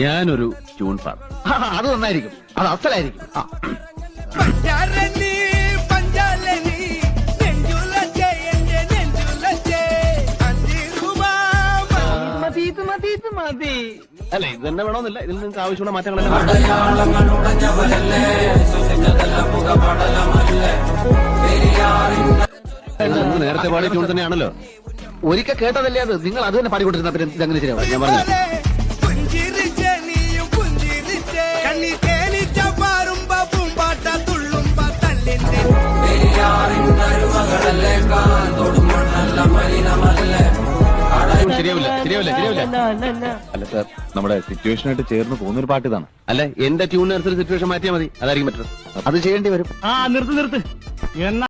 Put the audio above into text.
ഞാനൊരു ട്യൂൺ പാടും. അത് നന്നായിരിക്കും, അത് അസലായിരിക്കും. അല്ല ഇത് തന്നെ വേണമെന്നില്ല, ഇതിൽ നിങ്ങൾക്ക് ആവശ്യമുള്ള മാറ്റങ്ങളെല്ലാം നേരത്തെ പാടിയ ട്യൂൺ തന്നെയാണല്ലോ. ഒരിക്കൽ കേട്ടതല്ലേ അത്, നിങ്ങൾ അത് തന്നെ പാടിക്കൊണ്ടിരുന്ന പിന്നെ ഇതങ്ങനെ ശരിയാവും. ഞാൻ പറഞ്ഞു ശരിയാവില്ല ശരിയാവില്ല ശരിയാവില്ല. അല്ല സാർ, നമ്മുടെ സിറ്റുവേഷനായിട്ട് ചേർന്ന് പോകുന്നൊരു പാട്ട് ഇതാണ്. അല്ല എന്റെ ട്യൂണിനനുസരിച്ച് സിറ്റുവേഷൻ മാറ്റിയാൽ മതി, അതായിരിക്കും പറ്റുന്നത്. അത് ചെയ്യേണ്ടി വരും. നിർത്ത്